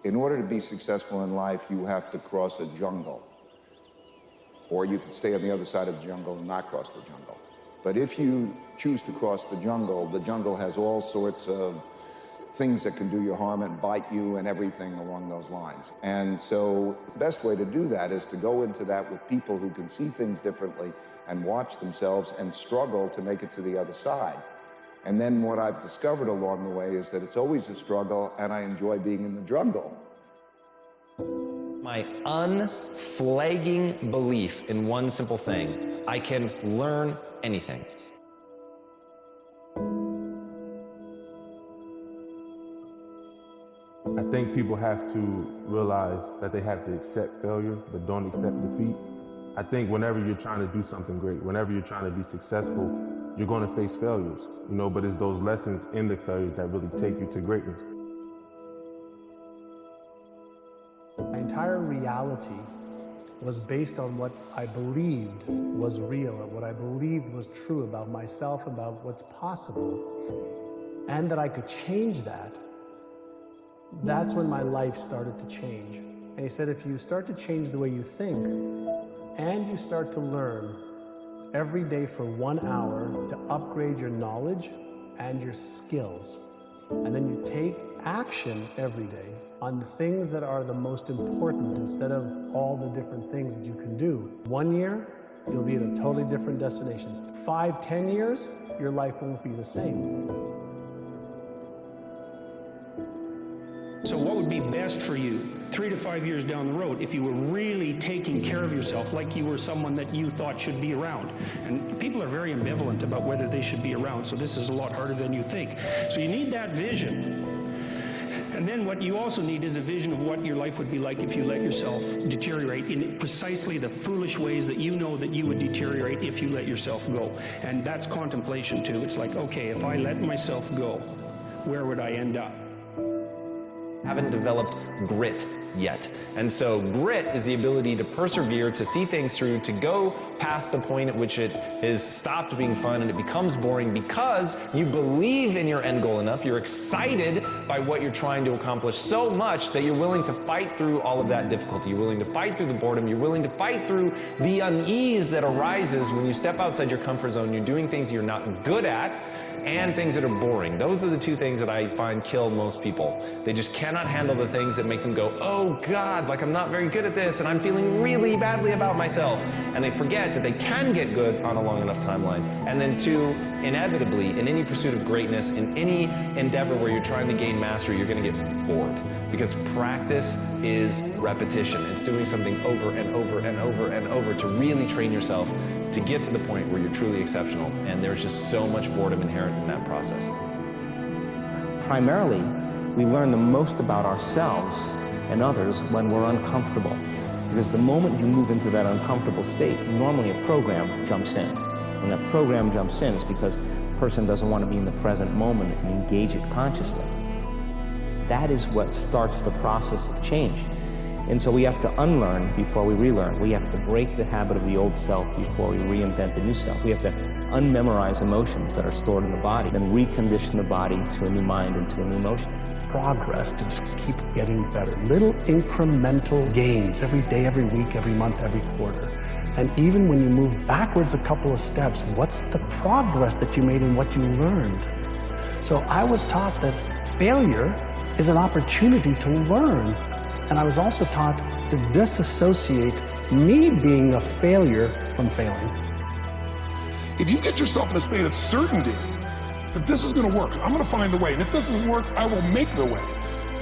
In order to be successful in life, you have to cross a jungle. Or you can stay on the other side of the jungle and not cross the jungle. But if you choose to cross the jungle has all sorts of things that can do you harm and bite you and everything along those lines. And so the best way to do that is to go into that with people who can see things differently and watch themselves and struggle to make it to the other side. And then what I've discovered along the way is that it's always a struggle, and I enjoy being in the jungle. My unflagging belief in one simple thing: I can learn anything. I think people have to realize that they have to accept failure, but don't accept defeat. I think whenever you're trying to do something great, whenever you're trying to be successful, you're going to face failures, but it's those lessons in the failures that really take you to greatness. My entire reality was based on what I believed was real, and what I believed was true about myself, about what's possible, and that I could change that. That's when my life started to change. And he said, if you start to change the way you think, and you start to learn every day for 1 hour to upgrade your knowledge and your skills, and then you take action every day on the things that are the most important instead of all the different things that you can do. 1 year, you'll be at a totally different destination. 5, 10 years, your life won't be the same. So what would be best for you 3 to 5 years down the road if you were really taking care of yourself like you were someone that you thought should be around? And people are very ambivalent about whether they should be around, so this is a lot harder than you think. So you need that vision. And then what you also need is a vision of what your life would be like if you let yourself deteriorate in precisely the foolish ways that you know that you would deteriorate if you let yourself go. And that's contemplation too. It's like, okay, if I let myself go, where would I end up? Haven't developed grit yet. And so grit is the ability to persevere, to see things through, to go past the point at which it has stopped being fun and it becomes boring because you believe in your end goal enough, you're excited by what you're trying to accomplish so much that you're willing to fight through all of that difficulty. You're willing to fight through the boredom. You're willing to fight through the unease that arises when you step outside your comfort zone. You're doing things you're not good at and things that are boring. Those are the two things that I find kill most people. They just cannot handle the things that make them go, oh God, like I'm not very good at this and I'm feeling really badly about myself. And they forget that they can get good on a long enough timeline. And then two, inevitably, in any pursuit of greatness, in any endeavor where you're trying to gain mastery, you're gonna get bored. Because practice is repetition. It's doing something over and over and over and over to really train yourself to get to the point where you're truly exceptional. And there's just so much boredom inherent in that process. Primarily, we learn the most about ourselves and others when we're uncomfortable. Because the moment you move into that uncomfortable state, normally a program jumps in. When that program jumps in, it's because the person doesn't want to be in the present moment and engage it consciously. That is what starts the process of change. And so we have to unlearn before we relearn. We have to break the habit of the old self before we reinvent the new self. We have to unmemorize emotions that are stored in the body, then recondition the body to a new mind and to a new emotion. Progress to just keep getting better. Little incremental gains every day, every week, every month, every quarter. And even when you move backwards a couple of steps, what's the progress that you made in what you learned? So I was taught that failure is an opportunity to learn. And I was also taught to disassociate me being a failure from failing. If you get yourself in a state of certainty that this is going to work, I'm going to find a way, and if this doesn't work, I will make the way,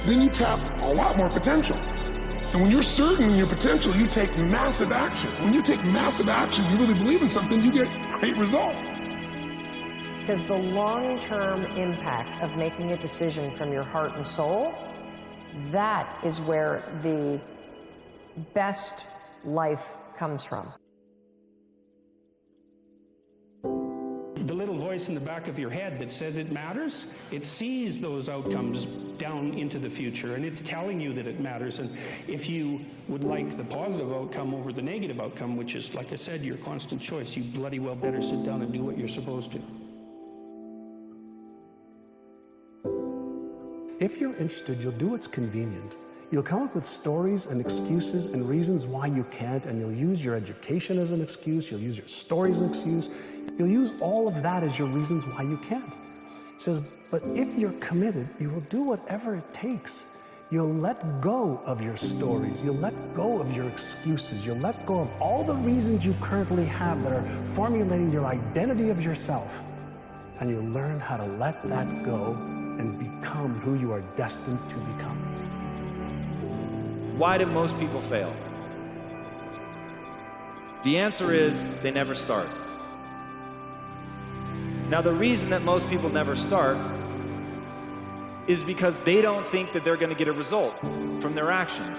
then you tap a lot more potential. And when you're certain in your potential, you take massive action. When you take massive action, you really believe in something, you get great results. Because the long-term impact of making a decision from your heart and soul, that is where the best life comes from. The little voice in the back of your head that says it matters, it sees those outcomes down into the future, and it's telling you that it matters. And if you would like the positive outcome over the negative outcome, which is, like I said, your constant choice, you bloody well better sit down and do what you're supposed to. If you're interested, you'll do what's convenient. You'll come up with stories and excuses and reasons why you can't, and you'll use your education as an excuse, you'll use your story as an excuse, you'll use all of that as your reasons why you can't. He says, but if you're committed, you will do whatever it takes. You'll let go of your stories, you'll let go of your excuses, you'll let go of all the reasons you currently have that are formulating your identity of yourself, and you'll learn how to let that go and become who you are destined to become. Why do most people fail? The answer is they never start. Now, the reason that most people never start is because they don't think that they're going to get a result from their actions.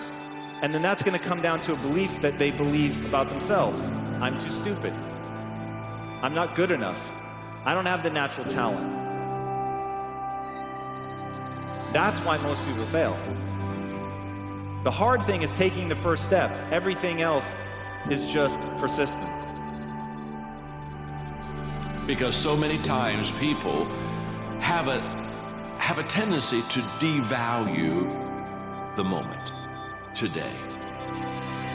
And then that's going to come down to a belief that they believe about themselves. I'm too stupid. I'm not good enough. I don't have the natural talent. That's why most people fail. The hard thing is taking the first step. Everything else is just persistence. Because so many times people have a tendency to devalue the moment, today.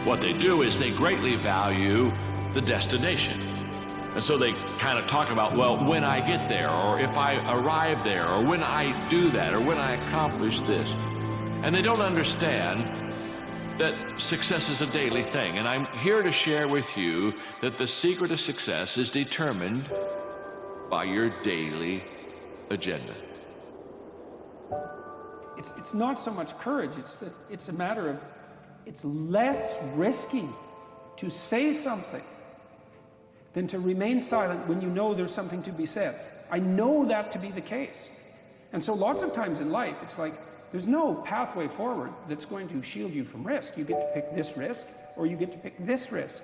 What they do is they greatly value the destination. And so they kind of talk about, well, when I get there, or if I arrive there, or when I do that, or when I accomplish this. And they don't understand that success is a daily thing. And I'm here to share with you that the secret of success is determined by your daily agenda. It's not so much courage, it's a matter of, it's less risky to say something than to remain silent when you know there's something to be said. I know that to be the case. And so lots of times in life, it's like, there's no pathway forward that's going to shield you from risk. You get to pick this risk, or you get to pick this risk.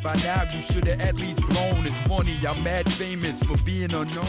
By now you should have at least blown. It's funny, I'm mad famous for being unknown.